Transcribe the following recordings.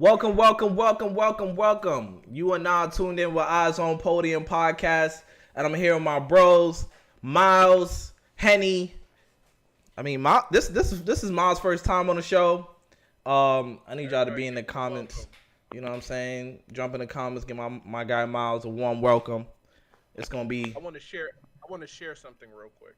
Welcome. You are now tuned in with Eyesonpodium podcast, and I'm here with my bros, Miles, Henny. This is Miles' first time on the show. I need y'all to be in the comments. You know what I'm saying? Jump in the comments, give my guy Miles a warm welcome. It's gonna be. I want to share something real quick.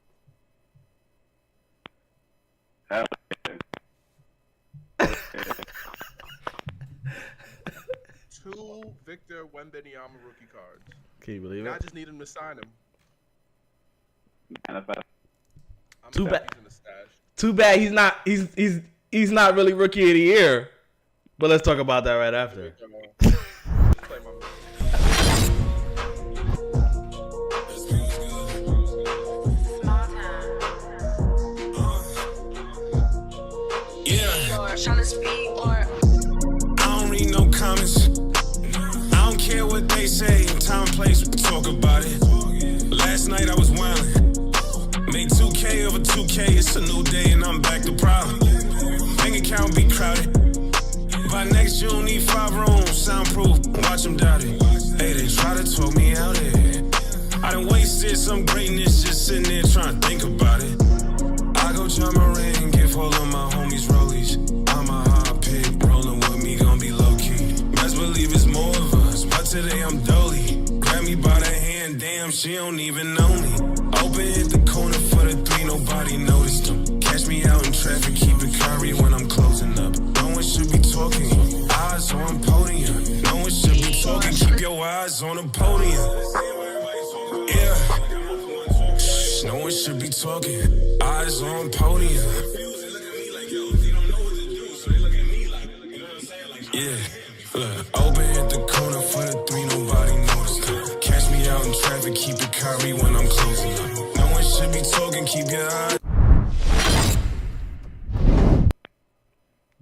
Two Victor Wembanyama rookie cards. Can you believe it? I just need him to sign them. Too bad he's not really rookie of the year. But let's talk about that right after. I don't read no comments. I don't care what they say. Time and place, we talk about it. Last night I was wildin'. Made 2K over 2K. It's a new day and I'm back to problem. Bank account be crowded. By next June, need 5 rooms, soundproof. Watch them doubt it. Hey, they try to talk me out here. I done wasted some greatness just sitting there trying to think about it. I go jump a ring, give all of my homies rollies. I'm a hot pick, rolling with me, gon' be low key. Best believe it's more of us, but today I'm dolly. Grab me by the hand, damn, she don't even know me. Open hit the corner for the 3, nobody noticed them. Catch me out in traffic, keep it curry when I'm closing up. No one should be talking, eyes on podium. No one should be talking, keep your eyes on the podium. Yeah. No one should be talking. Eyes on podium. Yeah. Look, open at the corner for the 3, nobody noticed. Catch me out in traffic, keep it curry when I'm closing up. No one should be talking, keep your eyes.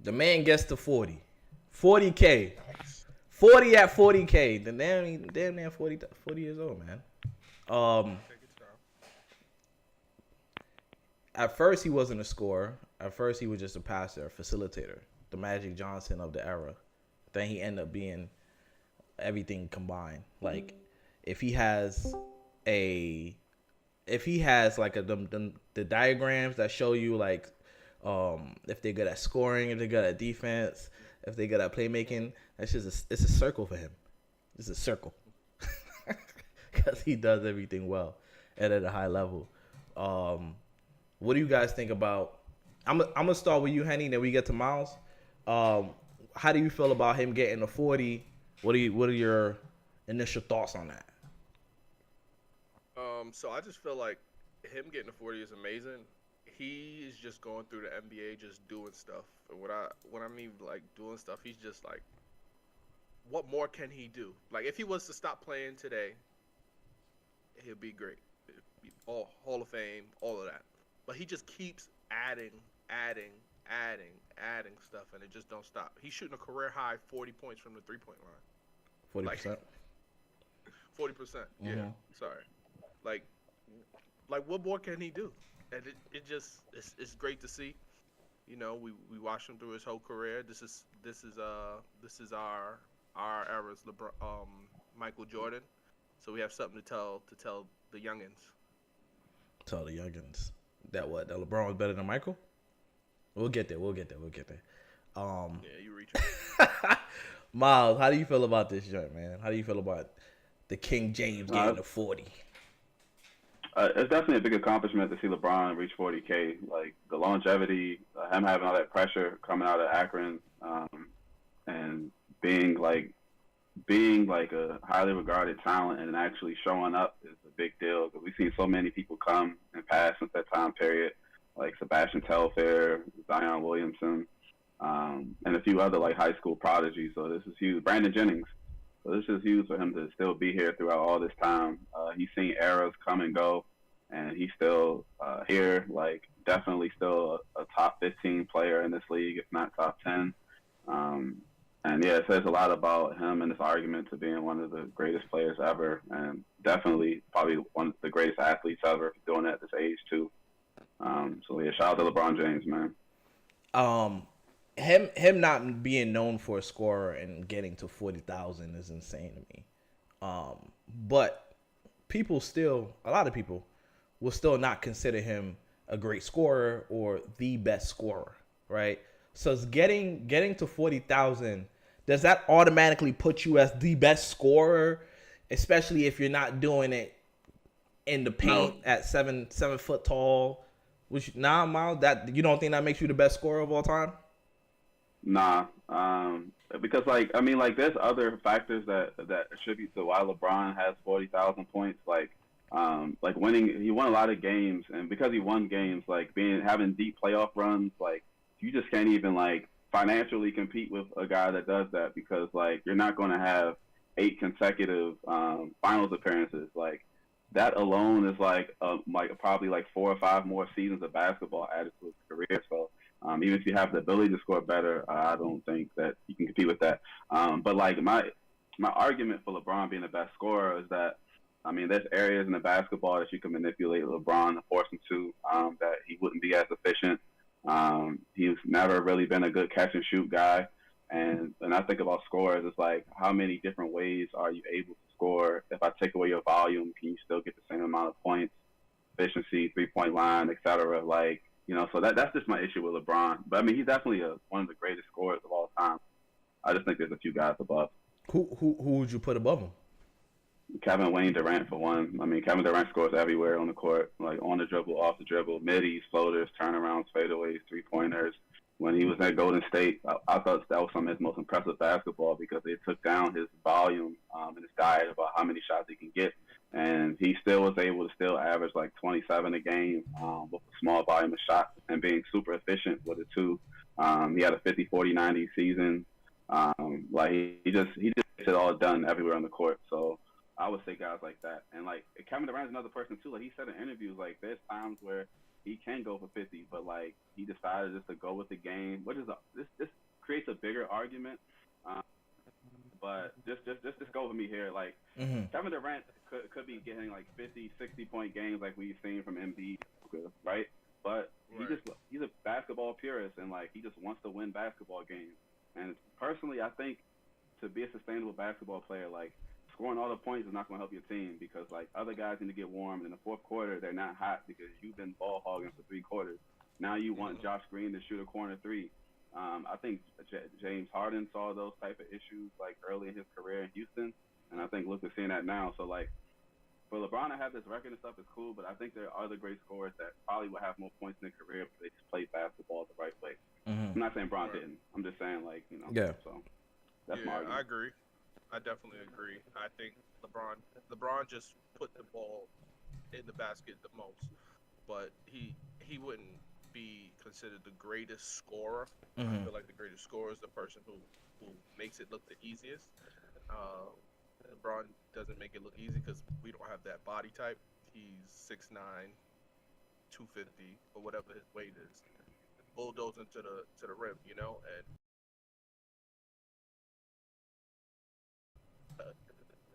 The man gets to 40. 40K. 40 at 40K. The damn near 40 years old, man. At first, he wasn't a scorer. At first, he was just a passer, a facilitator, the Magic Johnson of the era. Then he ended up being everything combined. Like, if he has the diagrams that show you like, if they're good at scoring, if they're good at defense, if they're good at playmaking, it's a circle for him. It's a circle because he does everything well and at a high level. What do you guys think about? I'm gonna start with you, Henny. Then we get to Miles. How do you feel about him getting a 40? What are your initial thoughts on that? So I just feel like him getting a 40 is amazing. He is just going through the NBA, just doing stuff. And what I mean like doing stuff, he's just like, what more can he do? Like if he was to stop playing today, he'll be great. All Hall of Fame, all of that. But he just keeps adding stuff, and it just don't stop. He's shooting a career high 40 points from the 3-point line. 40%. 40%. Yeah. Sorry. Like what more can he do? And it's great to see. You know, we watched him through his whole career. This is our era's LeBron, Michael Jordan. So we have something to tell the youngins. Tell the youngins that LeBron was better than Michael. We'll get there. Yeah, you reach. Miles, how do you feel about this joint, man? How do you feel about the King James getting the 40? It's definitely a big accomplishment to see LeBron reach 40K. Like the longevity, him having all that pressure coming out of Akron, and being like a highly regarded talent and actually showing up is a big deal. Because we've seen so many people come and pass since that time period, like Sebastian Telfair, Zion Williamson, and a few other like high school prodigies. So this is huge. Brandon Jennings. So this is huge for him to still be here throughout all this time. He's seen eras come and go, and he's still here. Like definitely still a top 15 player in this league, if not top 10. And yeah, it says a lot about him and his argument to being one of the greatest players ever, and definitely probably one of the greatest athletes ever, doing it at this age too. So yeah, shout out to LeBron James, man. him not being known for a scorer and getting to 40,000 is insane to me. But a lot of people will still not consider him a great scorer or the best scorer, right? So it's getting to 40,000. Does that automatically put you as the best scorer, especially if you're not doing it in the paint at 7 foot tall? Miles, that you don't think that makes you the best scorer of all time? Nah, because there's other factors that attribute to why LeBron has 40,000 points. Like winning, he won a lot of games, and because he won games, like having deep playoff runs, like you just can't even like financially compete with a guy that does that because like you're not going to have 8 consecutive finals appearances. Like that alone is like probably like 4 or 5 more seasons of basketball added to his career. So. Even if you have the ability to score better, I don't think that you can compete with that. But like my argument for LeBron being the best scorer is that, there's areas in the basketball that you can manipulate LeBron to force him to, that he wouldn't be as efficient. He's never really been a good catch and shoot guy. And I think about scorers, it's like how many different ways are you able to score? If I take away your volume, can you still get the same amount of points, efficiency, 3-point line, etc.? Like, so that's just my issue with LeBron. But he's definitely one of the greatest scorers of all time. I just think there's a few guys above. Who would you put above him? Kevin Wayne Durant for one. Kevin Durant scores everywhere on the court, like on the dribble, off the dribble, middies, floaters, turnarounds, fadeaways, 3-pointers. When he was at Golden State, I thought that was some of his most impressive basketball because they took down his volume and his diet about how many shots he can get. And he still was able to still average like 27 a game with a small volume of shots and being super efficient with it too. He had a 50-40-90 season. He just gets it all done everywhere on the court. So I would say guys like that. And like Kevin Durant's another person too. Like he said in interviews, like there's times where he can go for 50, but like he decided just to go with the game, which is this creates a bigger argument. But just go with me here. Like Kevin Durant could be getting like 50, 60-point games like we've seen from Embiid, right? But he's a basketball purist and like he just wants to win basketball games. And personally, I think to be a sustainable basketball player, like scoring all the points is not going to help your team because like other guys need to get warm. And in the fourth quarter, they're not hot because you've been ball hogging for 3 quarters. Now you want Josh Green to shoot a corner 3. I think James Harden saw those type of issues like early in his career in Houston, and I think Luke is seeing that now. So like for LeBron to have this record and stuff is cool, but I think there are other great scorers that probably would have more points in their career if they just played basketball the right way. I'm not saying Bron didn't. I'm just saying like Yeah. So that's my argument. I agree. I definitely agree. I think LeBron just put the ball in the basket the most, but he wouldn't be considered the greatest scorer. I feel like the greatest scorer is the person who makes it look the easiest. LeBron doesn't make it look easy because we don't have that body type. He's 6'9", 250 or whatever his weight is, bulldozing to the rim, and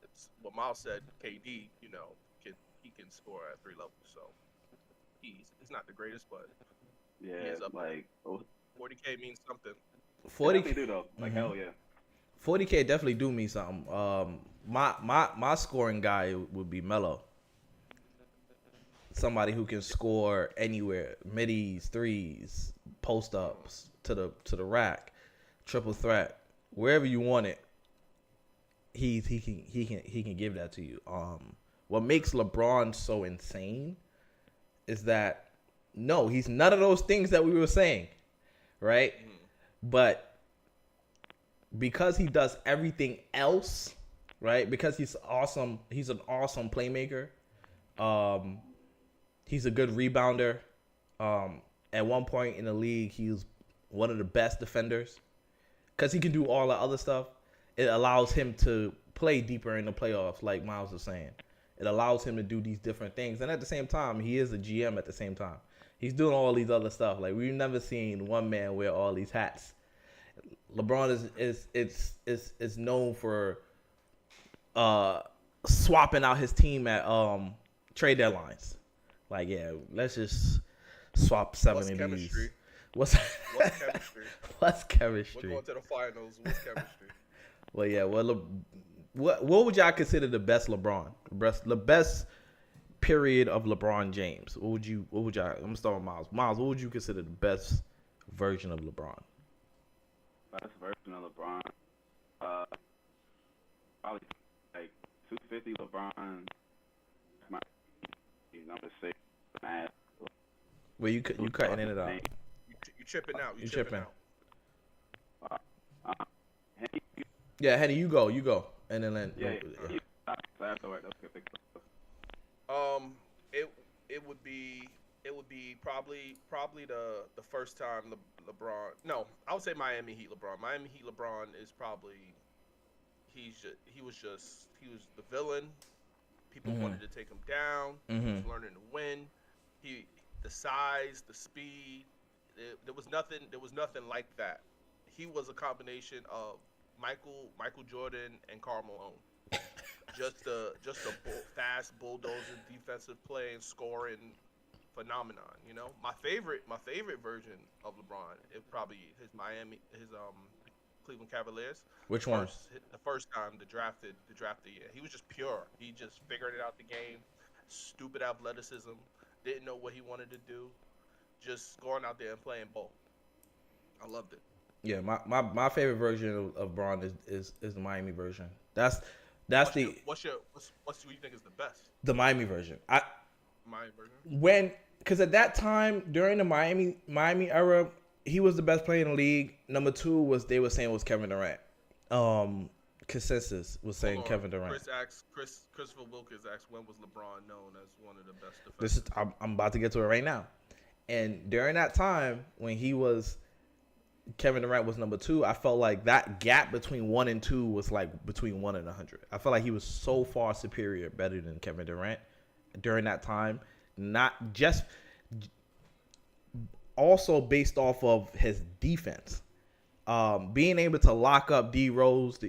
it's what Miles said. KD, he can score at 3 levels, so he's not the greatest, but he is up like 40K means something. 40K do though, like hell yeah. 40K definitely do mean something. My scoring guy would be Melo. Somebody who can score anywhere, middies, threes, post ups to the rack, triple threat, wherever you want it. He can give that to you. What makes LeBron so insane is that no, he's none of those things that we were saying, right? But because he does everything else, right? Because he's awesome. He's an awesome playmaker. He's a good rebounder. At one point in the league, he was one of the best defenders. Because he can do all the other stuff, it allows him to play deeper in the playoffs, like Miles was saying. It allows him to do these different things. And at the same time, he is a GM at the same time. He's doing all these other stuff. Like, we've never seen one man wear all these hats. LeBron is known for swapping out his team at trade deadlines. Like, yeah, let's just swap 7 of these. What's What's chemistry? what's We're chemistry? going to the finals. What's chemistry? Well, yeah. Well, what would y'all consider the best LeBron? The best period of LeBron James. What would y'all? I'm gonna start with Miles. Miles, what would you consider the best version of LeBron? Best version of LeBron. Probably like 250 LeBron. My number 6. Math. Where you cutting in and out? You tripping out. You tripping. Uh, Yeah, Henny, you go, and then yeah. That's all right. That's good. It would be probably the first time LeBron. No, I would say Miami Heat LeBron. Miami Heat LeBron is probably he was the villain. People wanted to take him down. He was learning to win. The size, the speed. There was nothing like that. He was a combination of Michael Jordan and Karl Malone. just a fast bulldozing defensive play and scoring phenomenon. You know, my favorite version of LeBron is probably his Cleveland Cavaliers. Which one? The first time the drafted year. He was just pure. He just figured it out the game. Stupid athleticism. Didn't know what he wanted to do. Just going out there and playing ball. I loved it. Yeah, my favorite version of LeBron is the Miami version. What do you think is the best? The Miami version. Miami version. Because at that time during the Miami era, he was the best player in the league. Number 2 they were saying was Kevin Durant. Consensus was saying Kevin Durant. Christopher Wilkins asked when was LeBron known as one of the best defenders. I'm about to get to it right now. And during that time when Kevin Durant was number 2, I felt like that gap between 1 and 2 was like between 1 and 100. I felt like he was so far superior, better than Kevin Durant during that time. Not just also based off of his defense. Being able to lock up D Rose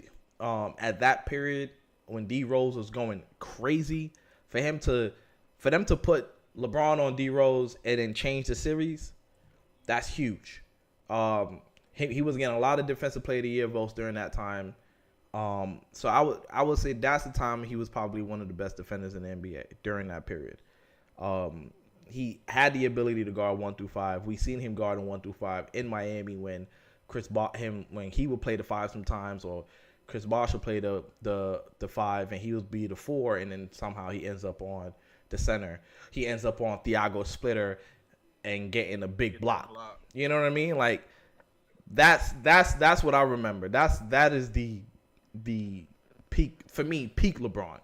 at that period when D Rose was going crazy, for them to put LeBron on D Rose and then change the series, that's huge. He was getting a lot of Defensive Player of the Year votes during that time. So I would say that's the time he was probably one of the best defenders in the NBA during that period. He had the ability to guard 1 through 5. We seen him guarding 1 through 5 in Miami when when he would play the 5 sometimes, or Chris Bosh would play the 5 and he would be the 4, and then somehow he ends up on the center. He ends up on Thiago Splitter and getting a big block. You know what I mean? Like that's what I remember. That is the peak for me, peak LeBron.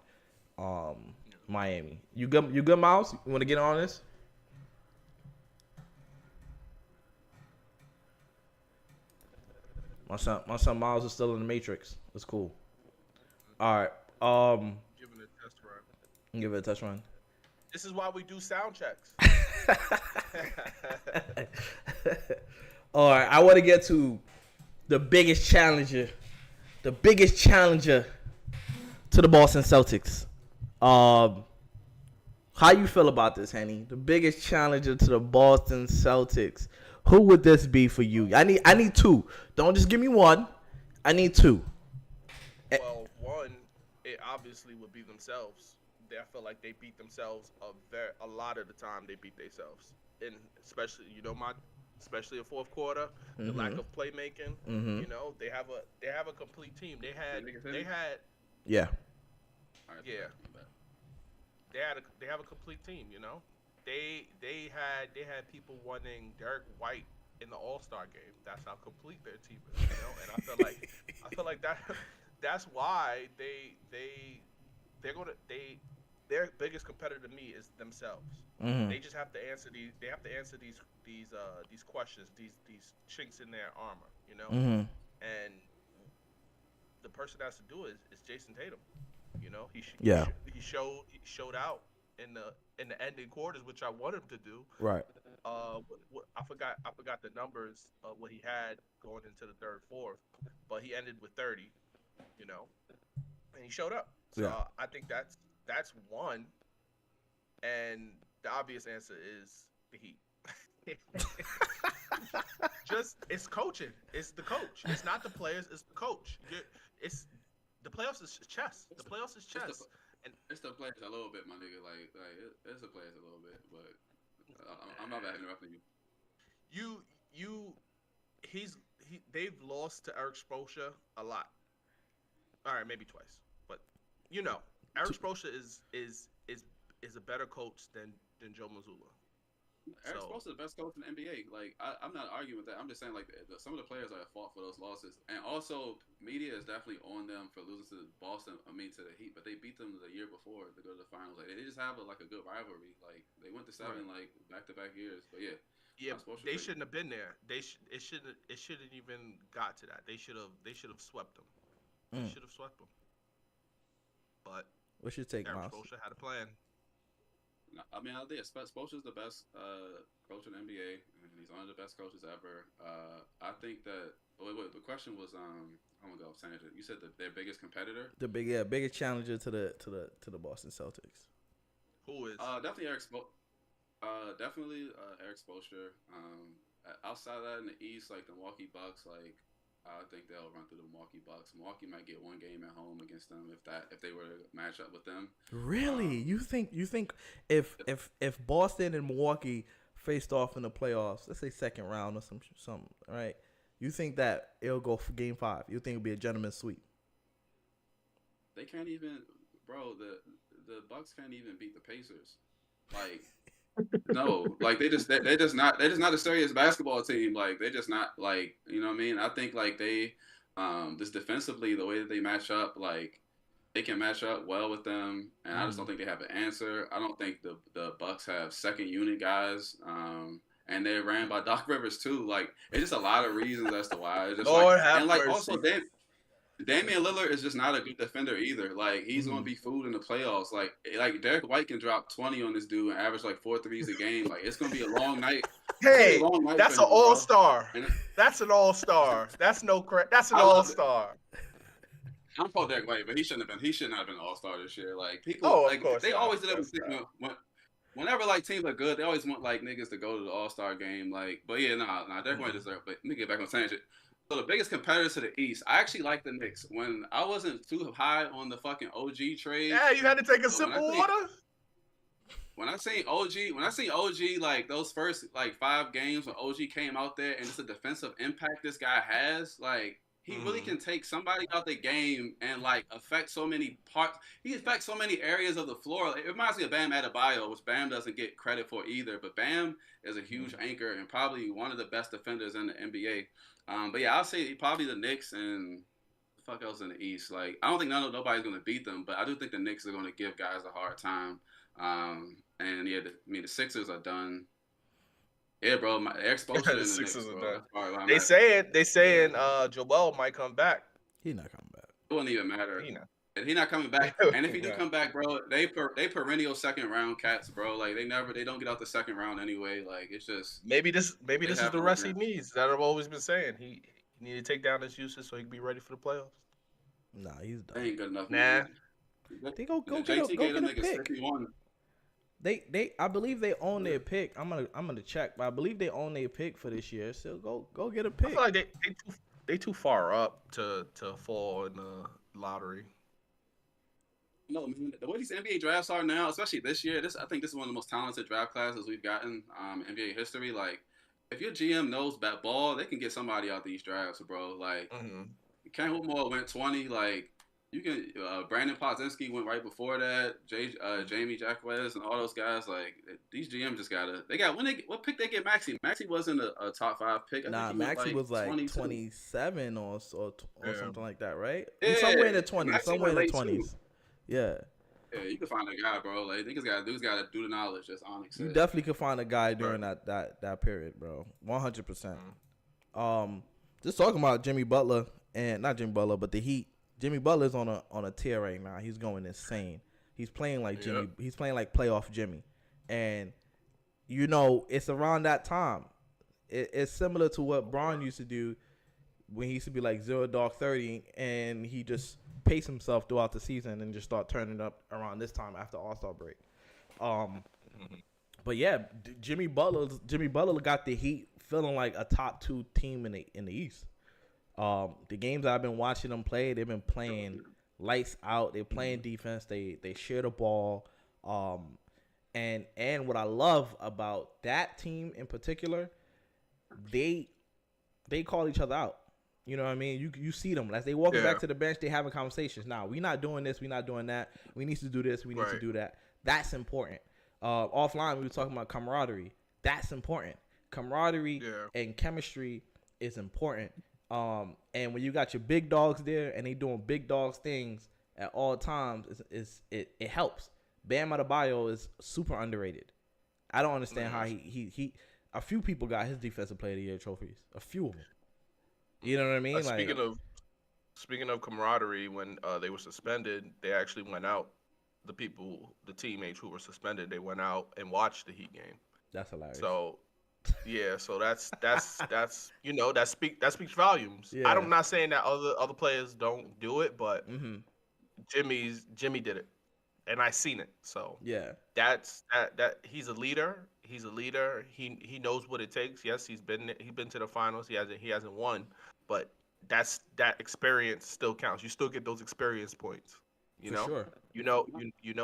Miami. You good, Miles? You want to get on this? My son Miles is still in the Matrix. That's cool. All right. Give it a test run. Give it a test run. This is why we do sound checks. All right. I want to get to the biggest challenger to the Boston Celtics. How you feel about this, Henny? The biggest challenger to the Boston Celtics. Who would this be for you? I need 2. Don't just give me 1. I need 2. Well, 1, it obviously would be themselves. I feel like they beat themselves a lot of the time. They beat themselves, and especially especially a fourth quarter, the lack of playmaking. You know, they have a complete team. They had yeah. They have a complete team. You know, they had people wanting Derek White in the All-Star game. That's how complete their team is. You know, and I feel like that's why their biggest competitor to me is themselves. They just have to answer these. They have to answer these questions, these chinks in their armor. You know, and the person that has to do it is Jason Tatum. You know, he showed out in the ending quarters, which I want him to do. Right. I forgot the numbers of what he had going into the third, fourth, but he ended with 30. You know, and he showed up. So I think that's 1, and the obvious answer is the Heat. It's coaching. It's the coach. It's not the players. It's the coach. It's the playoffs is chess. The playoffs is chess. And it's the players a little bit, my nigga. It's the players a little bit, but I'm not bad interrupting you. They've lost to Eric Spoelstra a lot. All right, maybe twice, but Eric Spoelstra is a better coach than Joe Mazzulla. Eric Spoelstra is the best coach in the NBA. Like, I'm not arguing with that. I'm just saying, like, some of the players are at fault for those losses. And also, media is definitely on them for losing to to the Heat. But they beat them the year before to go to the finals. Like, they just have a good rivalry. Like, they went to 7 back-to-back years. But yeah. Yeah, they shouldn't have been there. It shouldn't even got to that. They should have swept them. They should have swept them. But what's your take, Miles? Spoelstra had a plan. I mean, I think Spoelstra's the best coach in the NBA, and he's one of the best coaches ever. I think that. Wait, the question was, I'm gonna go off tangent. You said their biggest competitor. Biggest challenger to the Boston Celtics. Who is? Definitely Eric Spoelstra. Outside of that, in the East, like the Milwaukee Bucks, like I think they'll run through the Milwaukee Bucks. Milwaukee might get one game at home against them if they were to match up with them. Really? You think if Boston and Milwaukee faced off in the playoffs, let's say second round or something, right? You think that it'll go for game 5? You think it'll be a gentleman's sweep? They can't even, bro. The Bucks can't even beat the Pacers. Like, no, like they're just not a serious basketball team. Like they're just not, like, you know what I mean? I think like they just defensively, the way that they match up, like they can match up well with them, and I just don't think they have an answer. I don't think the Bucks have second unit guys, and they're ran by Doc Rivers too. Like it's just a lot of reasons as to why. It's just also Damian Lillard is just not a good defender either. Like he's gonna be food in the playoffs. Like Derek White can drop 20 on this dude and average like 4 threes a game. Like it's gonna be a long night. Hey, that's an all-star. That's an all-star. That's no credit. That's an all-star. I'm pro Derek White, but he shouldn't have been an all-star this year. Like people, they always did it. Whenever like teams are good, they always want like niggas to go to the all-star game. Like, but yeah, Derek White deserves. But let me get back on tangent. So the biggest competitors to the East, I actually like the Knicks. When I wasn't too high on the fucking OG trade. Yeah, you had to take a sip of water. When I seen OG, like those first like 5 games when OG came out there and it's a defensive impact this guy has, like he really can take somebody out the game and like affect so many parts. He affects so many areas of the floor. Like, it reminds me of Bam Adebayo, which Bam doesn't get credit for either. But Bam is a huge anchor and probably one of the best defenders in the NBA. But yeah, I'll say probably the Knicks and the fuck else in the East. Like I don't think nobody's gonna beat them, but I do think the Knicks are gonna give guys a hard time. And yeah, the Sixers are done. Yeah, bro, my Spoelstra the Sixers are done. They saying Joel might come back. He's not coming back. It wouldn't even matter. He's not coming back. And if he do come back, bro, they perennial second round cats, bro. Like they don't get out the second round anyway. Like it's just maybe this is the rest he needs. That I've always been saying. He need to take down his uses so he can be ready for the playoffs. Nah, he's done. They ain't good enough. Nah. They go get a pick. I believe they own their pick. I'm gonna check, but I believe they own their pick for this year. So go get a pick. I feel like they too far up to fall in the lottery. No, man, the way these NBA drafts are now, especially this year, I think this is one of the most talented draft classes we've gotten in NBA history. Like, if your GM knows bat ball, they can get somebody out these drafts, bro. Like, Ken Whitmore went 20. Like, you can Brandon Pozinski went right before that. Jamie Jacquez and all those guys. Like, these GM just what pick they get Maxey? Maxey wasn't a top 5 pick. Maxey was like 27 or something like that, right? Yeah, somewhere in the 20s. Maxey Somewhere in the 20s. 20s. Yeah. Yeah, you can find a guy, bro. Like, dude's got to do the knowledge. That's Onyx said. You definitely could find a guy during that period, bro. 100%. Just talking about Jimmy Butler and not Jimmy Butler, but the Heat. Jimmy Butler's on a tear right now. He's going insane. He's playing like Jimmy. He's playing like playoff Jimmy, and it's around that time. It's similar to what Bron used to do when he used to be like 0-30, and he just pace himself throughout the season and just start turning up around this time after All-Star break. But yeah, Jimmy Butler got the Heat feeling like a top 2 team in the East. The games I've been watching them play, they've been playing lights out. They're playing defense. They share the ball. And what I love about that team in particular, they call each other out. You know what I mean? You see them as they walking back to the bench. They having conversations. Now we're not doing this. We're not doing that. We need to do this. We need to do that. That's important. Offline, we were talking about camaraderie. That's important. Camaraderie and chemistry is important. And when you got your big dogs there and they doing big dogs things at all times, it helps. Bam Adebayo is super underrated. I don't understand how he a few people got his defensive player of the year trophies. A few of them. You know what I mean? Speaking of camaraderie, when they were suspended, they actually went out. The teammates who were suspended, they went out and watched the Heat game. That's hilarious. So, yeah, so that's that speaks volumes. Yeah. I'm not saying that other players don't do it, but Jimmy did it, and I seen it. So yeah, that he's a leader. He's a leader. He knows what it takes. Yes, he's been to the finals. He hasn't won, but that experience still counts. You still get those experience points. You know, sure. you know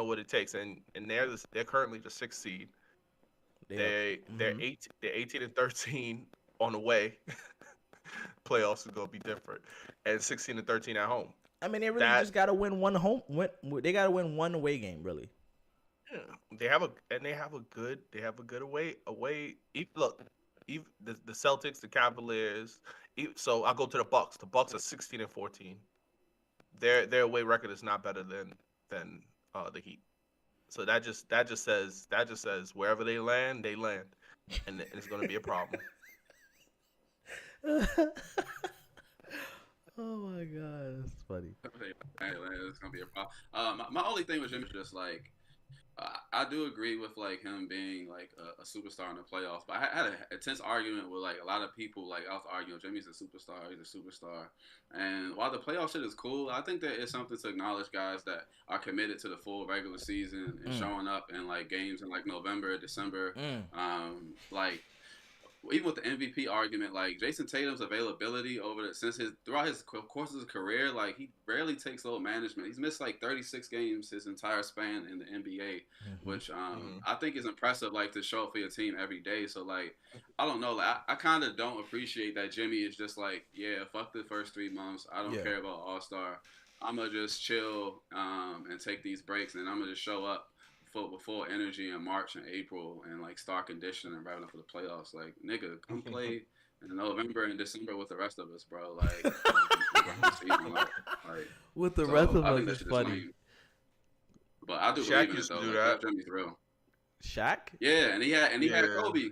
what it takes, and they're currently the 6th seed. They're 18 and 13 on the way. Playoffs is gonna be different, and 16 and 13 at home. I mean, they really just gotta win one home. They gotta win one away game, really. Yeah, they have a good away. Look, even the Celtics, the Cavaliers. So I'll go to the Bucks. The Bucks are 16 and 14. Their away record is not better than the Heat. So that just says wherever they land, and it's going to be a problem. Oh my god, that's funny. It's gonna be a problem. My only thing with Jimmy is just like, I do agree with like him being like a superstar in the playoffs, but I had an intense argument with like a lot of people. Like I was arguing, Jimmy's a superstar, he's a superstar, and while the playoff shit is cool, I think there is something to acknowledge guys that are committed to the full regular season and showing up in like games in like November, December, like. Even with the MVP argument, like Jason Tatum's availability throughout his course of his career, like he rarely takes load management. He's missed like 36 games his entire span in the NBA, which I think is impressive. Like to show up for your team every day. So like, I don't know. Like I kind of don't appreciate that Jimmy is just like, yeah, fuck the first 3 months. I don't care about All-Star. I'm gonna just chill and take these breaks, and I'm gonna just show up with full energy in March and April and like start conditioning and wrapping up for the playoffs. Like, nigga, come play in November and December with the rest of us, bro. Like, with the rest of us is funny. But I do Shaq believe in it though. do Like, that. Jimmy's real. Shaq? Yeah, and he had Kobe.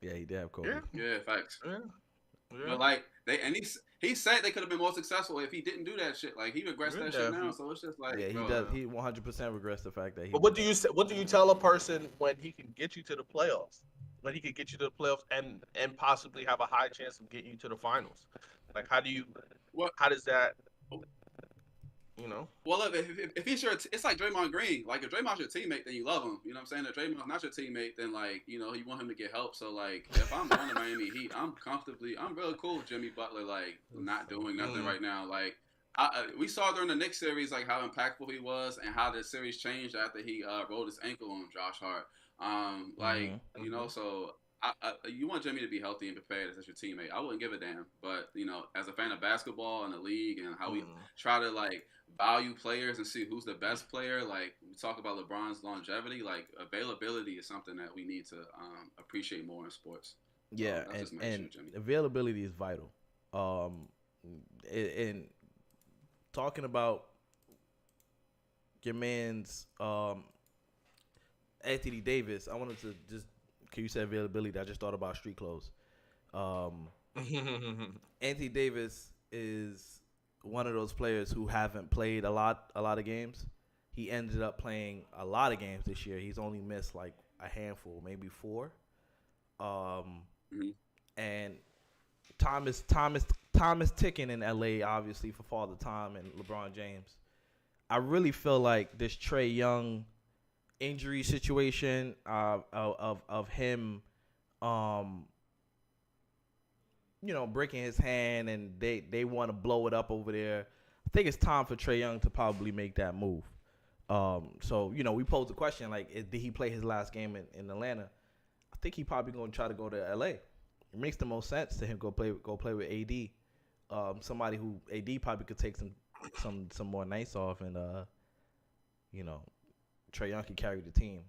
Yeah, he did have Kobe. Yeah, facts. Yeah. But like he said they could have been more successful if he didn't do that shit. Like he regrets that shit now, so it's just like he does. He 100% regrets the fact that he. But what do you tell a person when he can get you to the playoffs? When he can get you to the playoffs and possibly have a high chance of getting you to the finals? Like how does that? You know. Well, if he's it's like Draymond Green. Like if Draymond's your teammate, then you love him. You know what I'm saying? If Draymond's not your teammate, then like you want him to get help. So like if I'm on the Miami Heat, I'm really cool with Jimmy Butler like not doing nothing right now. Like we saw during the Knicks series like how impactful he was and how the series changed after he rolled his ankle on Josh Hart. So. You want Jimmy to be healthy and prepared as your teammate. I wouldn't give a damn. But, as a fan of basketball and the league and how we try to, like, value players and see who's the best player, like, we talk about LeBron's longevity, like, availability is something that we need to appreciate more in sports. Yeah, and availability is vital. And talking about your man's Anthony Davis, I wanted to just you said availability. I just thought about street clothes. Anthony Davis is one of those players who haven't played a lot of games. He ended up playing a lot of games this year. He's only missed like a handful, maybe 4. And time is ticking in LA, obviously for Father Time and LeBron James. I really feel like this Trae Young injury situation of him, breaking his hand, and they want to blow it up over there. I think it's time for Trae Young to probably make that move. So we posed the question like, did he play his last game in Atlanta? I think he probably going to try to go to LA. It makes the most sense to him go play with AD. Somebody who AD probably could take some more nights off, and Trae Young can carry the team.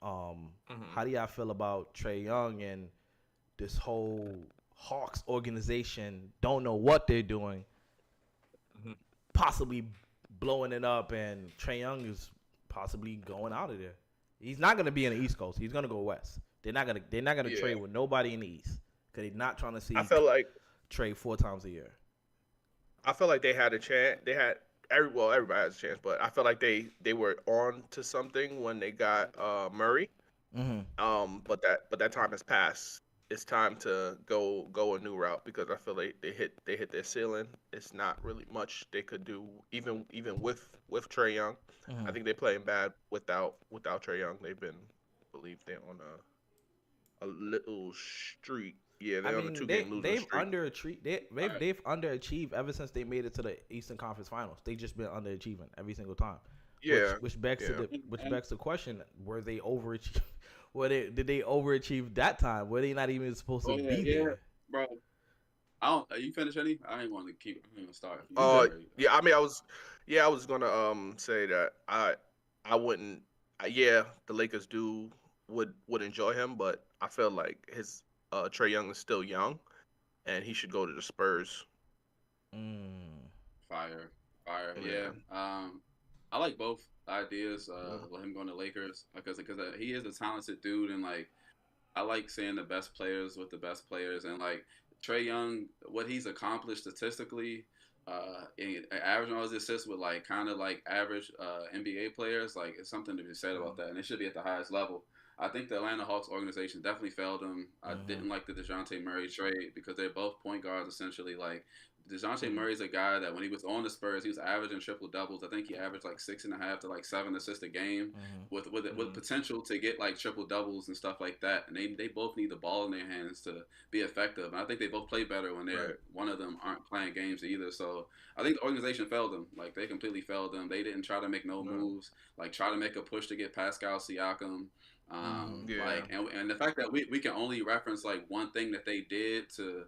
How do y'all feel about Trae Young and this whole Hawks organization? Don't know what they're doing, possibly blowing it up, and Trae Young is possibly going out of there. He's not gonna be in the East Coast. He's gonna go West. They're not gonna trade with nobody in the East because they're not trying to see. I feel like trade 4 times a year. I feel like they had a chance. Everybody has a chance, but I feel like they were on to something when they got Murray. But that time has passed. It's time to go a new route because I feel like they hit their ceiling. It's not really much they could do even with Trae Young. I think they're playing bad without Trae Young. I believe they're on a little streak. Yeah, they're on a 2-game losing streak. They've underachieved ever since they made it to the Eastern Conference Finals. They've just been underachieving every single time. Yeah, which begs the question: were they overachieved? Did they overachieve that time? Were they not even supposed to be there? Bro. Are you finished, any? I didn't want to keep. I'm gonna start. Yeah. I mean, I was gonna say that I wouldn't. The Lakers would enjoy him, but I feel like his Trae Young is still young, and he should go to the Spurs. Fire. Yeah. I like both ideas with him going to Lakers because he is a talented dude, and like I like seeing the best players with the best players, and like Trae Young, what he's accomplished statistically, averaging all his assists with like kind of like average NBA players, like it's something to be said about that, and it should be at the highest level. I think the Atlanta Hawks organization definitely failed him. I didn't like the DeJounte Murray trade because they're both point guards essentially. Like DeJounte Murray's a guy that when he was on the Spurs, he was averaging triple doubles. I think he averaged like 6.5 to like 7 assists a game, with potential to get like triple doubles and stuff like that. And they both need the ball in their hands to be effective. And I think they both play better when one of them aren't playing games either. So I think the organization failed them. Like they completely failed them. They didn't try to make no moves, like try to make a push to get Pascal Siakam. Like and the fact that we can only reference like one thing that they did to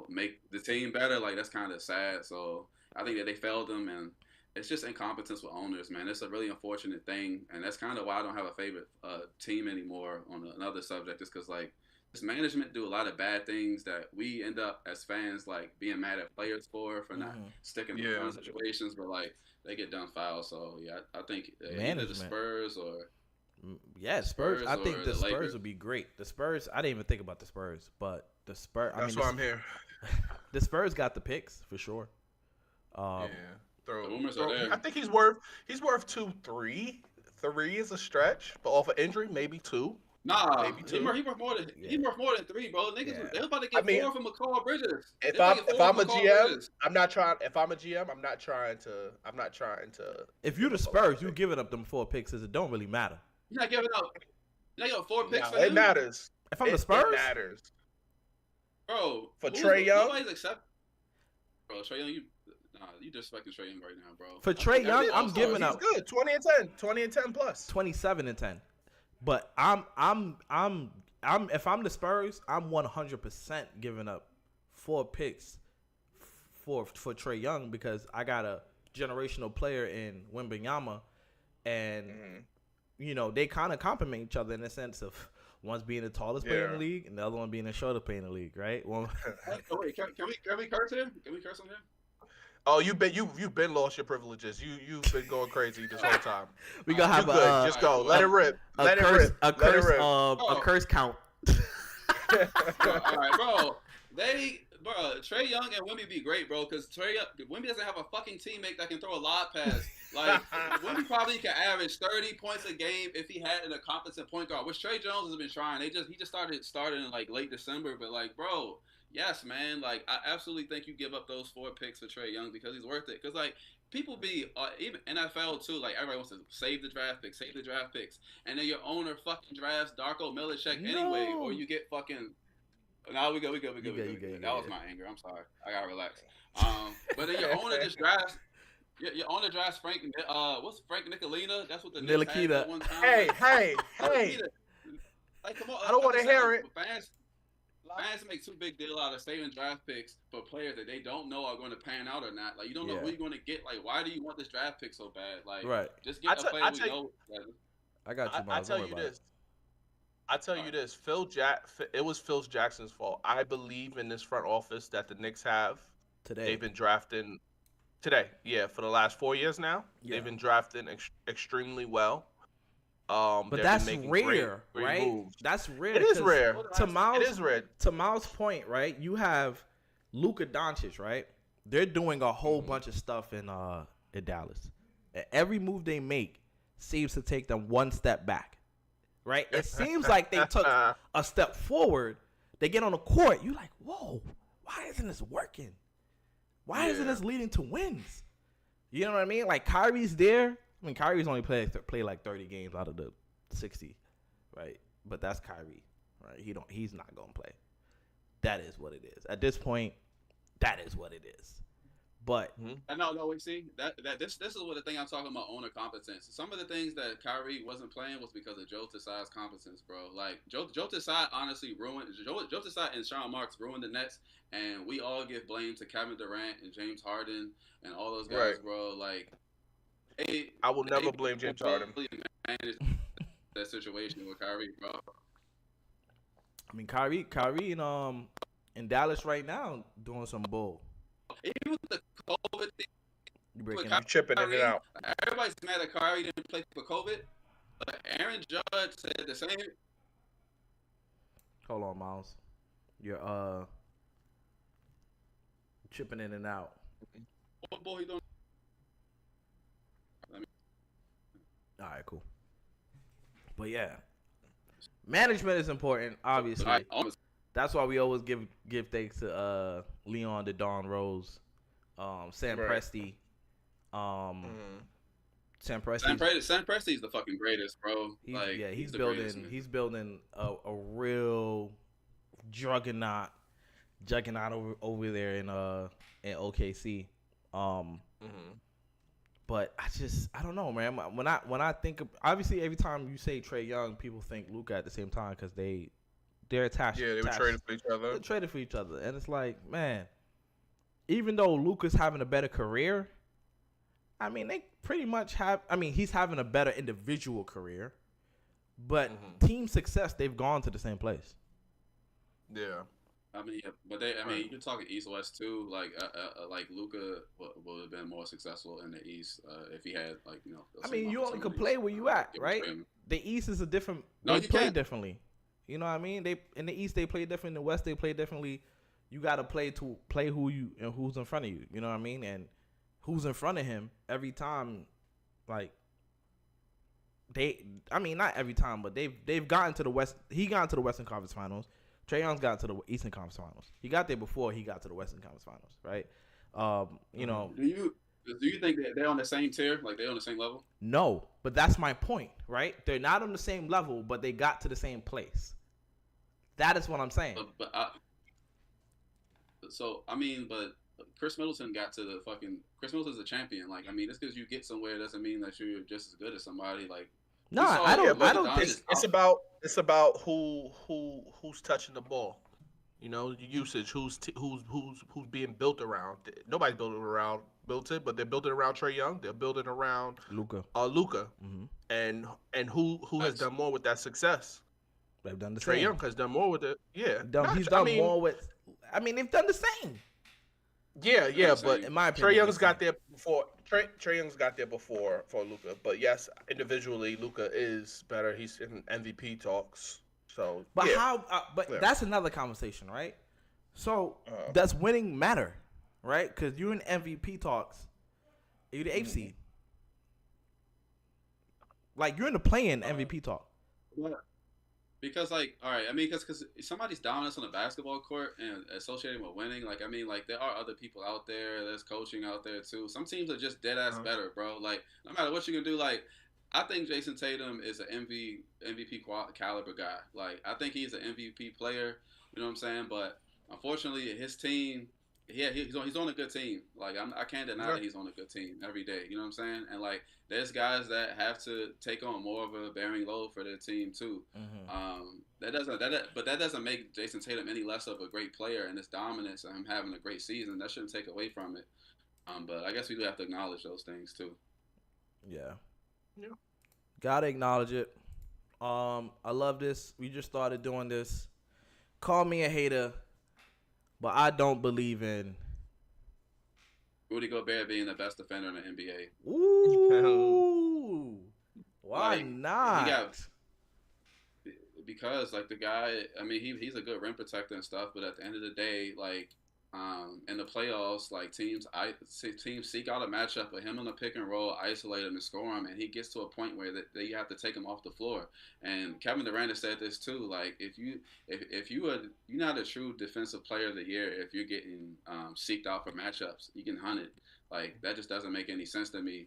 make the team better, like that's kind of sad. So I think that they failed them, and it's just incompetence with owners, man. It's a really unfortunate thing, and that's kind of why I don't have a favorite team anymore on another subject, just because like this management do a lot of bad things that we end up as fans like being mad at players for not sticking in those situations, but like they get done foul. So yeah, I think either the Spurs or Spurs. I think the Spurs would be great. The Spurs, I didn't even think about the Spurs, but the Spurs. That's why I'm here. The Spurs got the picks for sure. The rumors are there. I think he's worth 2, 3. 3 is a stretch, but off of injury, maybe 2. Nah, maybe 2. He worth more than 3, bro. Niggas, they're about to get 4 from McCall Bridges. If I'm a GM, I'm not trying. If I'm a GM, I'm not trying to. If you're the Spurs, you giving up them 4 picks, it don't really matter. You're not giving up 4 picks for him. It matters. If I'm the Spurs, it matters. Bro, for Trae Young, bro, Trae Young, you disrespecting Trae Young right now, bro. For Trae Young, I'm giving up. He's good. 20 and 10 plus. 27 and 10. But I'm if I'm the Spurs, I'm 100% giving up 4 picks for Trae Young because I got a generational player in Wembanyama, and they kind of complement each other in the sense of one's being the tallest player in the league and the other one being the shorter player in the league, right? Wait, can we curse here? Can we curse on him? Oh, you've been lost your privileges. You've been going crazy this whole time. We gonna have just go. Let it rip. Let it rip. A curse count. All right, bro. Trae Young and Wemby be great, bro, because Wemby doesn't have a fucking teammate that can throw a lob pass. Like, Wemby probably can average 30 points a game if he had a competent point guard, which Trey Jones has been trying. He just started in like late December, but like, bro, yes, man. Like, I absolutely think you give up those 4 picks for Trae Young because he's worth it. Because, like, people be, even NFL too, like, everybody wants to save the draft picks, and then your owner fucking drafts Darko Milicic anyway, or No. you get fucking. No, we good. You good, That was yeah. my anger. I'm sorry. I gotta relax. But then your owner just drafts. Your owner drafts Frank. What's Frank Nicolina? That's what the Knicks had Ntilikina. at one time. Hey. Like, come on. I don't want to hear it. Fans make too big deal out of saving draft picks for players that they don't know are going to pan out or not. Like, you don't know who you're going to get. Like, why do you want this draft pick so bad? Like, Right. just get a player we know. I got you, I tell you this. It was Phil Jackson's fault. I believe in this front office that the Knicks have. Today. They've been drafting today. Yeah, for the last 4 years now. Yeah. They've been drafting extremely well. But that's rare, great right? moves. That's rare. It is rare. It is rare. To Miles' point, right? You have Luka Doncic, right? They're doing a whole bunch of stuff in Dallas. And every move they make seems to take them one step back, right? It seems like they took a step forward. They get on the court. You're like, whoa, why isn't this working? Why isn't this leading to wins? You know what I mean? Like, Kyrie's there. I mean, Kyrie's only play like 30 games out of the 60, right? But that's Kyrie, right? He's not gonna play. That is what it is. At this point, that is what it is. But no, wait, see this is what the thing I'm talking about, owner competence. Some of the things that Kyrie wasn't playing was because of Joe Tsai's competence, bro. Like Joe Tsai honestly ruined Joe Tsai and Sean Marks ruined the Nets, and we all give blame to Kevin Durant and James Harden and all those guys, bro. Like. I will never blame James Harden. Managed that situation with Kyrie, bro. I mean, Kyrie in Dallas right now doing some bull. Even with the COVID thing, I'm chipping in and out. Everybody's mad that Kyrie didn't play for COVID, but Aaron Judge said the same. Hold on, Miles. You're chipping in and out. What boy he doing? All right, cool. But yeah, management is important, obviously. That's why we always give thanks to Leon to Don Rose, Sam Presti. Sam Presti is the fucking greatest, bro. He's building a real juggernaut over there in OKC. But I don't know, man. When I think of, obviously every time you say Trae Young, people think Luka at the same time because they're attached. Yeah, they were traded for each other. They're traded for each other, and it's like, man, even though Luka's having a better career, I mean, they pretty much have. I mean, he's having a better individual career, but team success, they've gone to the same place. Yeah. I mean, but you're talking East West too. Like Luka would have been more successful in the East if he had I mean, you only can play where you at, right? The East is a different. They play differently. You know what I mean? They in the East they play different. In the West they play differently. You got to play who you and who's in front of you. You know what I mean? And who's in front of him every time, like. I mean, not every time, but they've gotten to the West. He got into the Western Conference Finals. Trae Young's got to the Eastern Conference Finals. He got there before he got to the Western Conference Finals, right? You know. Do you think that they're on the same tier? Like they're on the same level? No, but that's my point, right? They're not on the same level, but they got to the same place. That is what I'm saying. But Chris Middleton got to the fucking. Chris Middleton's a champion. Like, I mean, just because you get somewhere doesn't mean that you're just as good as somebody. Like. No, I don't think it's about who's touching the ball. You know, usage, who's being built around. Nobody's built it, but they're building around Trae Young. They're building around Luka. And who has done more with that success? They've done the same. Trae Young has done more with it. Yeah, he's done more with. I mean, they've done the same. Yeah, but in my opinion, Trae Young's got there before. Trae Young's got there before for Luka, but yes, individually, Luka is better. He's in MVP talks. So, but how? That's another conversation, right? So does winning matter, right? Because you're in MVP talks, you're the 8th seed. Like you're in the play-in MVP talk. Because like, all right, I mean, because somebody's dominance on the basketball court and associating with winning, like, I mean, like there are other people out there. There's coaching out there too. Some teams are just dead ass better, bro. Like, no matter what you can do, like, I think Jason Tatum is an MVP caliber guy. Like, I think he's an MVP player. You know what I'm saying? But unfortunately, his team, yeah, he's on a good team. Like, I can't deny that he's on a good team every day. You know what I'm saying? And like, there's guys that have to take on more of a bearing load for their team too. But that doesn't make Jason Tatum any less of a great player, and his dominance and him having a great season that shouldn't take away from it. But I guess we do have to acknowledge those things too. Yeah. Yeah. Gotta acknowledge it. I love this. We just started doing this. Call me a hater, but I don't believe in Rudy Gobert being the best defender in the NBA. Ooh. Why Like, not? Because like the guy, I mean, he's a good rim protector and stuff, but at the end of the day, like in the playoffs, like teams seek out a matchup with him in the pick and roll, isolate him and score him, and he gets to a point where that you have to take him off the floor. And Kevin Durant has said this too. Like if you're not a true defensive player of the year if you're getting seeked out for matchups, you can hunt it. Like that just doesn't make any sense to me.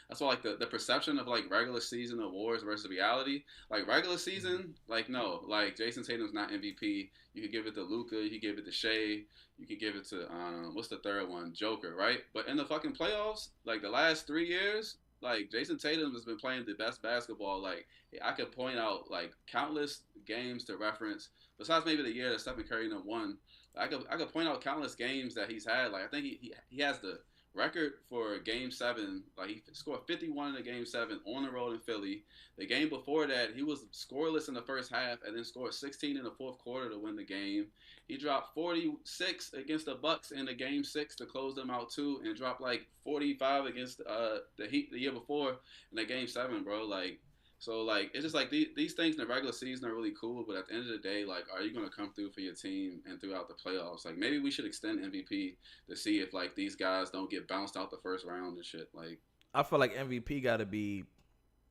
That's why like the perception of like regular season awards versus reality. Like regular season, like no, like Jason Tatum's not MVP. You could give it to Luka, you could give it to Shea, you could give it to what's the third one, Joker, right? But in the fucking playoffs, like the last 3 years, like Jason Tatum has been playing the best basketball. Like I could point out like countless games to reference. Besides maybe the year that Stephen Curry won, I could point out countless games that he's had. Like I think he has the record for Game 7. Like he scored 51 in the Game 7 on the road in Philly. The game before that, he was scoreless in the first half and then scored 16 in the fourth quarter to win the game. He dropped 46 against the Bucks in the Game 6 to close them out too, and dropped like 45 against the Heat the year before in the Game 7, bro. Like. So, like, it's just like these things in the regular season are really cool, but at the end of the day, like, are you going to come through for your team and throughout the playoffs? Like, maybe we should extend MVP to see if, like, these guys don't get bounced out the first round and shit. Like, I feel like MVP got to be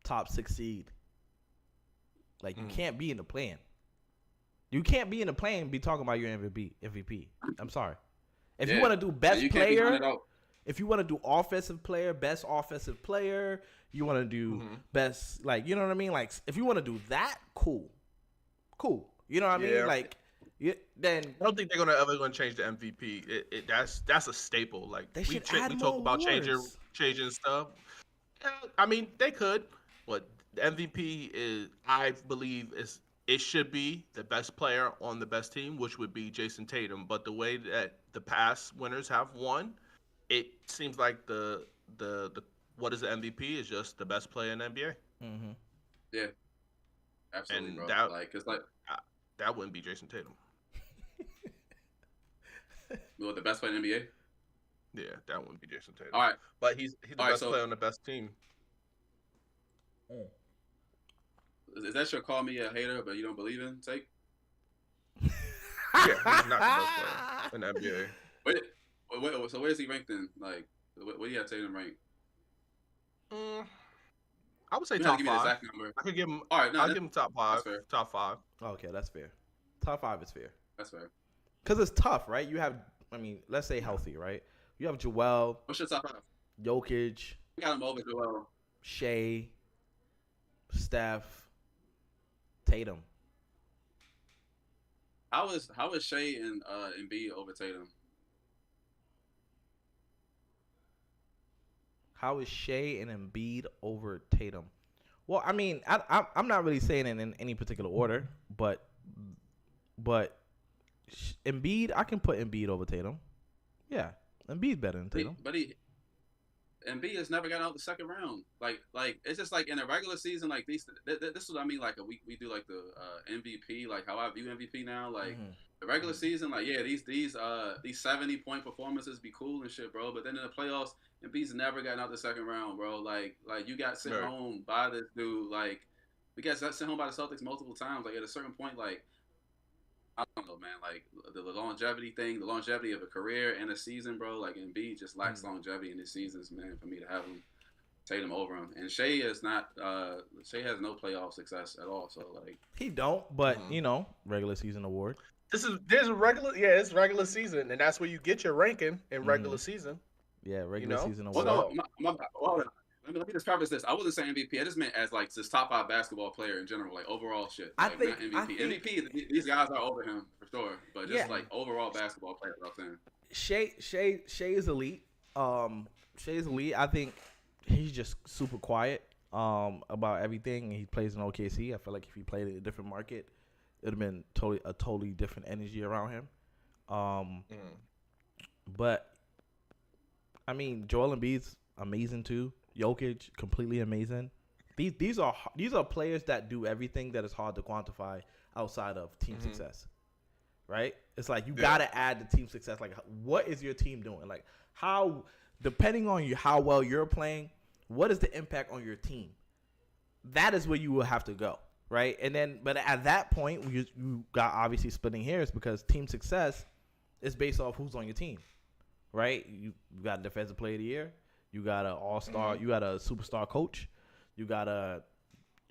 top 6 seed. Like, you can't be in the plan. You can't be in the plan and be talking about your MVP. I'm sorry. If you want to do best player, if you want to do offensive player, best offensive player, you want to do best, like, you know what I mean? Like, if you want to do that, cool. You know what I mean? Like, then I don't think they're ever gonna change the MVP. That's a staple. Like we talk about changing stuff. Yeah, I mean, they could, but the MVP is, I believe, it should be the best player on the best team, which would be Jason Tatum. But the way that the past winners have won, it seems like the what is the MVP is just the best player in the NBA. Mm-hmm. Yeah, absolutely, and bro. That wouldn't be Jason Tatum. Well, the best player in the NBA. Yeah, that wouldn't be Jason Tatum. All right, but he's the best player on the best team. Is that your call me a hater, but you don't believe in take? Yeah, he's not the best player in the NBA. Wait, so where is he ranked then? Like, what do you have Tatum ranked? I would say top 5. Exact number. I could give him. All right, I'll give him top 5. Top 5. Okay, that's fair. Top 5 is fair. That's fair. Because it's tough, right? You have, I mean, let's say healthy, right? You have Joel. What's your top 5? Jokic. We got him over Joel. Shea. Steph. Tatum. How is Shea and Embiid over Tatum? How is Shea and Embiid over Tatum? Well, I mean, I'm not really saying it in any particular order, but Embiid, I can put Embiid over Tatum. Yeah, Embiid's better than Tatum. But Embiid has never gotten out the second round. Like it's just like in a regular season, like this is what I mean. Like we do like the MVP, like how I view MVP now. Like the regular season, like yeah, these 70-point performances be cool and shit, bro. But then in the playoffs, Embiid's never gotten out the second round, bro. Like you got sent home by this dude. Like we got sent home by the Celtics multiple times. Like at a certain point, like I don't know, man. Like the longevity thing, the longevity of a career and a season, bro. Like Embiid just lacks longevity in his seasons, man. For me to have him Tatum over him, and Shea is not. Shea has no playoff success at all. So like He don't, but regular season award. It's regular season, and that's where you get your ranking in regular season. Yeah, regular season well, award. no, hold on. Let me just preface this. I wasn't saying MVP. I just meant as like this top 5 basketball player in general, like overall shit. Like, not MVP. MVP, these guys are over him for sure, but just like overall basketball player. I'm saying. Shea is elite. Shea is elite. I think he's just super quiet about everything. He plays in OKC. I feel like if he played in a different market, it would have been totally different energy around him. But I mean, Joel Embiid's amazing too. Jokic, completely amazing. These are players that do everything that is hard to quantify outside of team success, right? It's like you gotta add the team success. Like, what is your team doing? Like, how, depending on how well you're playing, what is the impact on your team? That is where you will have to go, right? And then, but at that point, you got obviously splitting hairs because team success is based off who's on your team, right? You got a defensive player of the year. You got an all-star. You got a superstar coach. You got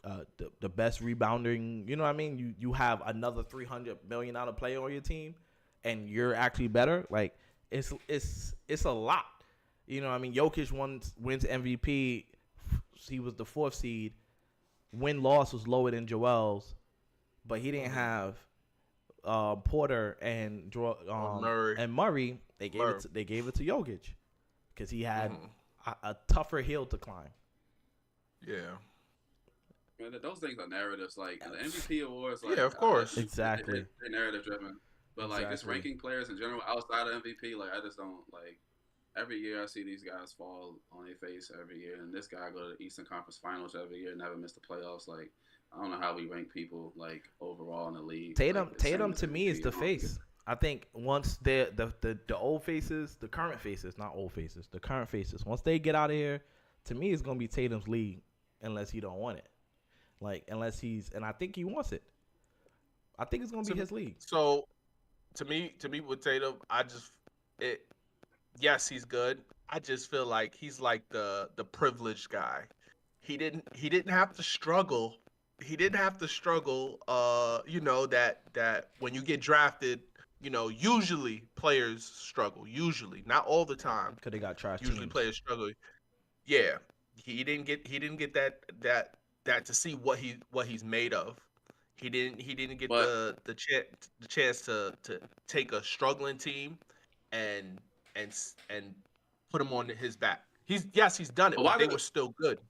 the best rebounding. You know what I mean? You have another $300 million player on your team, and you're actually better. Like it's a lot. You know what I mean? Jokic wins MVP. He was the 4th seed. Win-loss was lower than Joel's, but he didn't have Porter and Murray. They gave it to Jokic because he had a tougher hill to climb. Yeah. Man, those things are narratives. Like the MVP awards, like, of course, exactly. They're narrative driven. But like just ranking players in general outside of MVP, like I just don't like. Every year I see these guys fall on their face every year, and this guy go to the Eastern Conference Finals every year, never miss the playoffs. Like I don't know how we rank people like overall in the league. Tatum to me is the face. I think once the old faces, the current faces, not old faces, the current faces, once they get out of here, to me it's gonna be Tatum's league, unless he don't want it. Like unless and I think he wants it. I think it's gonna be his league. So, to me with Tatum, yes, he's good. I just feel like he's like the privileged guy. He didn't have to struggle. He didn't have to struggle. That when you get drafted. Usually players struggle. Usually, not all the time. Because they got trash. Usually teams. Players struggle. Yeah, he didn't get that to see what he's made of. He didn't get the chance to take a struggling team and put him on his back. He's done it, but they were still good.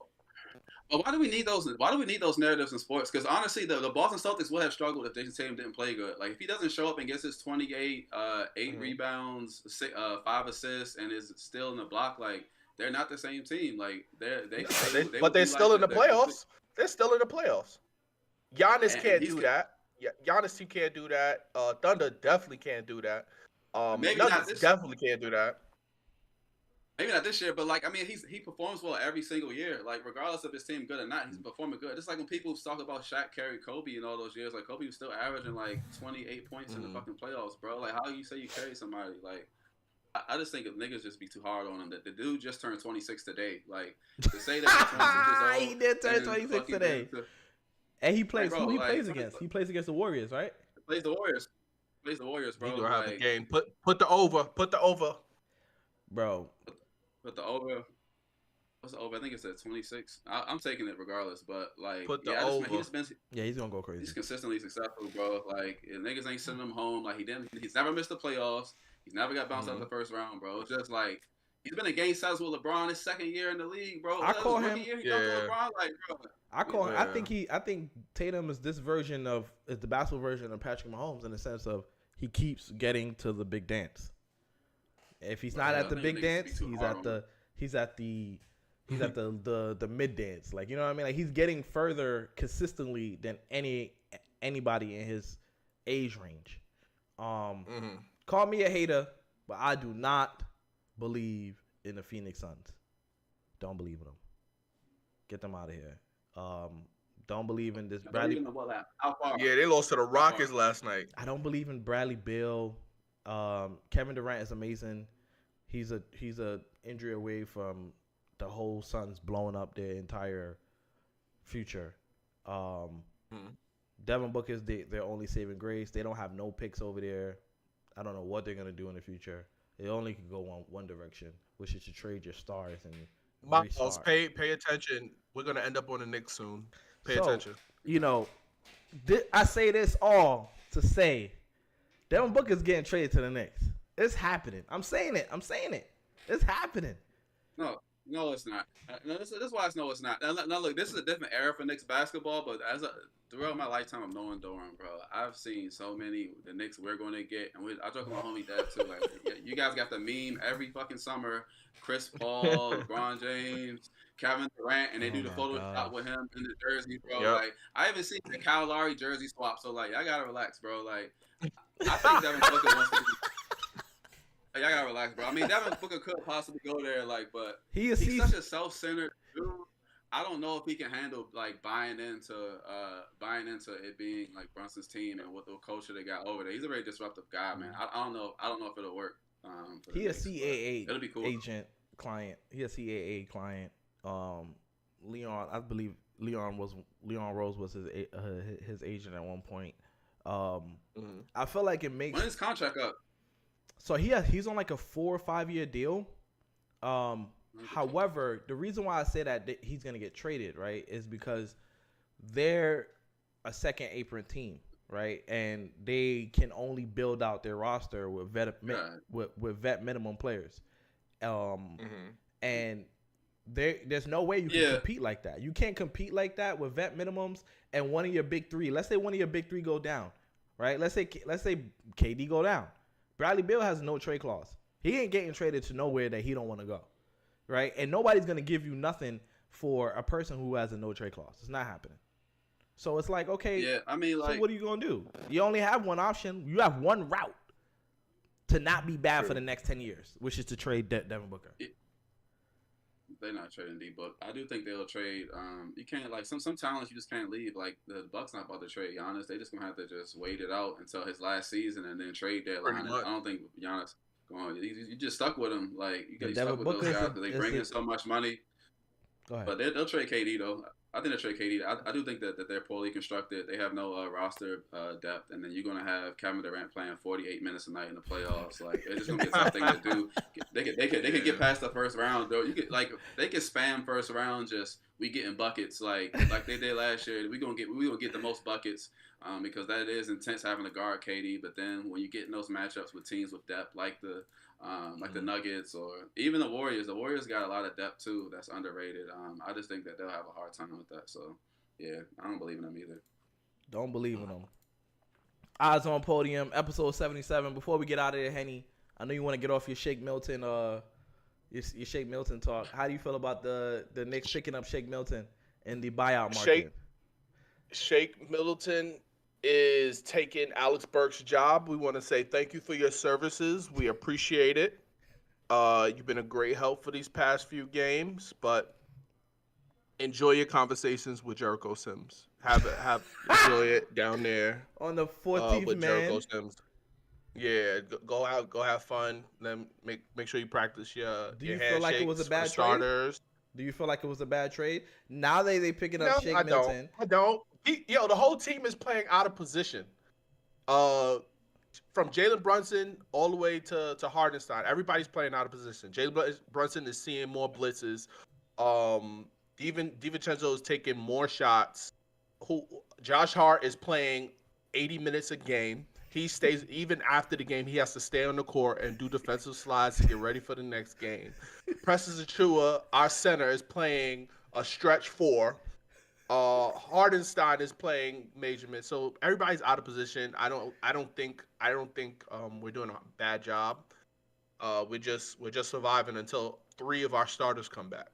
But why do we need those? Why do we need those narratives in sports? Because honestly, the Boston Celtics would have struggled if Jason Tatum didn't play good. Like if he doesn't show up and gets his 28, 8 rebounds, 5 assists, and is still in the block, like they're not the same team. Like they're still in the playoffs. They're still in the playoffs. Giannis can't do that. Yeah, Giannis can't do that. Thunder definitely can't do that. Nuggets definitely can't do that. Maybe not this year, but like I mean, he performs well every single year. Like regardless of his team good or not, he's performing good. It's like when people talk about Shaq carried Kobe in all those years. Like Kobe was still averaging like 28 points in the fucking playoffs, bro. Like how do you say you carry somebody? Like I just think if niggas just be too hard on him. That the dude just turned 26 today. Like to say that he's 26 years old, he did turn 26 today. And he plays. Who he plays against? He plays against the Warriors, right? He plays the Warriors, bro. He gonna have a game. Put the over. Bro. Put the over. What's the over? I think it's at 26. I'm taking it regardless, but like, put the over. He's gonna go crazy. He's consistently successful, bro. Like, niggas ain't sending him home. Like, he's never missed the playoffs. He's never got bounced out of the first round, bro. It's just like he's been in game 7 with LeBron his second year in the league, bro. I call him. LeBron, like, bro. I call him. I think Tatum is the basketball version of Patrick Mahomes in the sense of he keeps getting to the big dance. If he's not at the big dance, he's at the mid dance. Like, you know what I mean? Like he's getting further consistently than anybody in his age range. Call me a hater, but I do not believe in the Phoenix Suns. Don't believe in them. Get them out of here. Don't believe in this Bradley. Yeah, they lost to the Rockets last night. I don't believe in Bradley Beal. Kevin Durant is amazing. He's a injury away from the whole Suns blowing up their entire future. Devin Booker's their only saving grace. They don't have no picks over there. I don't know what they're gonna do in the future. They only can go one direction, which is to trade your stars and Miles, restart. pay attention. We're gonna end up on the Knicks soon. Pay attention. You know, I say this all to say, Devin Booker's getting traded to the Knicks. It's happening. I'm saying it. It's happening. No, it's not. No, this is why it's no, it's not. Now, look, this is a different era for Knicks basketball, but throughout my lifetime of knowing Doran, bro, I've seen so many the Knicks we're going to get, and I talk about homie Dad too. Like, you guys got the meme every fucking summer. Chris Paul, LeBron James, Kevin Durant, and they do the photo shot with him in the jersey, bro. Yep. Like, I haven't seen the Kyle Lowry jersey swap, so like, I gotta relax, bro. Like, I think Devin Booker wants to be. Y'all gotta relax, bro. I mean, Devin Booker could possibly go there, like, but he's such a self-centered dude. I don't know if he can handle like buying into it being like Brunson's team and what the culture they got over there. He's a very disruptive guy, man. I don't know if it'll work. He a CAA it'll be cool. agent client. He a CAA client. Leon, I believe Leon Rose was his agent at one point. I feel like it makes. When his contract up? So he's on like a 4 or 5 year deal. However, the reason why I say that he's gonna get traded, right, is because they're a second apron team, right, and they can only build out their roster with vet minimum players, and there's no way you can compete like that. You can't compete like that with vet minimums and one of your big three. Let's say one of your big three go down, right? Let's say KD go down. Bradley Beal has no trade clause. He ain't getting traded to nowhere that he don't want to go, right? And nobody's going to give you nothing for a person who has a no trade clause. It's not happening. So it's like, okay, yeah, I mean, like, so what are you going to do? You only have one option. You have one route to not be bad for the next 10 years, which is to trade Devin Booker. They're not trading D-Book. I do think they'll trade. You can't, like, some talents you just can't leave. Like, the Bucks not about to trade Giannis. They just going to have to just wait it out until his last season and then trade deadline. I don't think Giannis going. You just stuck with him. Like, you stuck with those guys because they bring in so much money. Go ahead. But they'll trade KD, though. I think they'll trade KD. I do think that they're poorly constructed. They have no roster depth. And then you're going to have Kevin Durant playing 48 minutes a night in the playoffs. Like, it's just going to be a tough thing to do. They could get past the first round, though. They could spam first round, just we getting buckets like they did last year. We gonna get the most buckets because that is intense having to guard KD. But then when you get in those matchups with teams with depth like the Nuggets or even the Warriors got a lot of depth too. That's underrated. I just think that they'll have a hard time with that. So yeah, I don't believe in them either. Don't believe in them. Eyes on Podium, episode 77. Before we get out of here, Henny, I know you want to get off your Shake Milton your Shake Milton talk. How do you feel about the Knicks picking up Shake Milton in the buyout market? Shake Milton is taking Alex Burke's job. We want to say thank you for your services. We appreciate it. You've been a great help for these past few games, but enjoy your conversations with Jericho Sims. Enjoy it down there on the 14th with man. Jericho Sims. Yeah, go out, go have fun. Then make sure you practice your. Do you feel like it was a bad trade? Do you feel like it was a bad trade? Now they picking up Shake Milton. I don't. The whole team is playing out of position. From Jalen Brunson all the way to Hardenstein, everybody's playing out of position. Jalen Brunson is seeing more blitzes. DiVincenzo is taking more shots. Josh Hart is playing 80 minutes a game. He stays, even after the game, he has to stay on the court and do defensive slides to get ready for the next game. Precious Achiuwa, our center, is playing a stretch 4. Hardenstein is playing major mid. So everybody's out of position. I don't think we're doing a bad job. We're just surviving until 3 of our starters come back.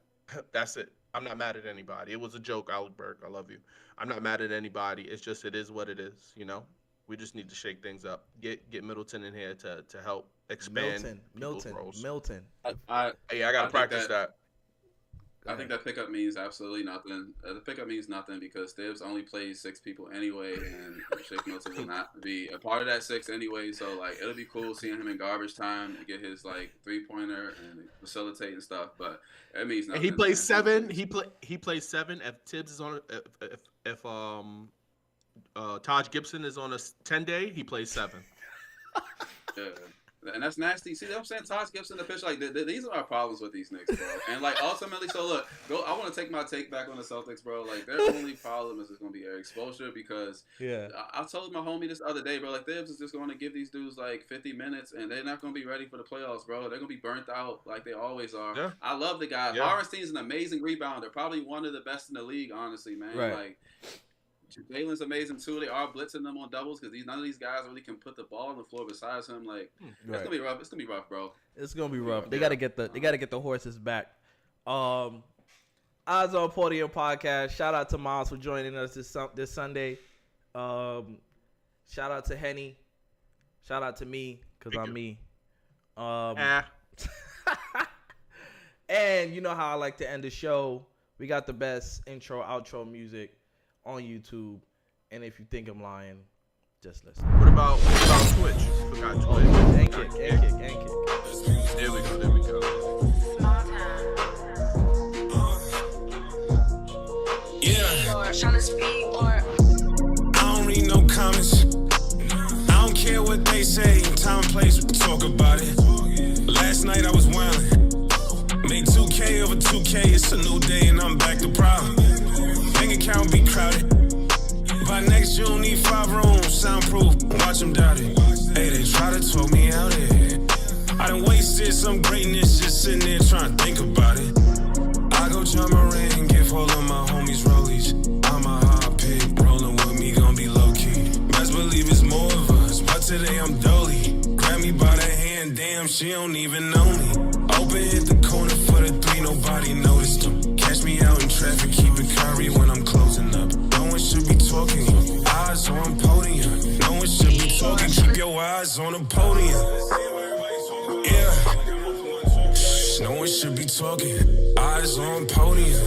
That's it. I'm not mad at anybody. It was a joke, Alec Burke. I love you. I'm not mad at anybody. It's just it is what it is, you know? We just need to shake things up. Get Middleton in here to help expand Milton roles. Milton. I gotta practice that. I think that pickup means absolutely nothing. The pickup means nothing because Thibs only plays 6 people anyway, and Shake Milton will not be a part of that 6 anyway. So like, it'll be cool seeing him in garbage time to get his like 3-pointer and facilitate and stuff. But it means nothing. And he plays 7. He plays 7. If Tibbs is on, if Taj Gibson is on a 10-day, he plays 7. Yeah. And that's nasty. See what I'm saying? Taj Gibson, the pitch, like, these are our problems with these Knicks, bro. And, like, ultimately, so look, I want to take my take back on the Celtics, bro. Like, their only problem is just going to be air exposure because I told my homie this other day, bro, like, Thibs is just going to give these dudes, like, 50 minutes, and they're not going to be ready for the playoffs, bro. They're going to be burnt out like they always are. Yeah. I love the guy. Yeah. Hartenstein's an amazing rebounder, probably one of the best in the league, honestly, man. Right. Like, Jalen's amazing too. They are blitzing them on doubles because none of these guys really can put the ball on the floor besides him. Like, it's gonna be rough. It's gonna be rough, bro. It's gonna be rough. They gotta get the horses back. Eyesonpodium podcast. Shout out to Miles for joining us this Sunday. Shout out to Henny. Shout out to me because I'm me. And you know how I like to end the show. We got the best intro, outro music on YouTube, and if you think I'm lying, just listen. What about Twitch? Forgot Twitch. And kick. There we go. Yeah. I don't read no comments. I don't care what they say. Time and place, we talk about it. Last night I was wildin'. Made 2K over 2K. It's a new day and I'm back to problem. Bank account be crowded. By next you don't need 5 rooms, soundproof. Watch them doubt it. Hey, they try to talk me out here. I done wasted some greatness just sitting there trying to think about it. I go John Moran, give all of my homies rollies. I'm a hot pig, rolling with me, gon' be low key. Best believe it's more of us, but today I'm dolly. Grab me by the hand, damn, she don't even know me. Open hit the corner for the 3, nobody noticed them. Catch me out in traffic, keep it curry when I'm closing up. No one should be talking, eyes on podium. No one should be talking, keep your eyes on the podium. Yeah, no one should be talking, eyes on podium.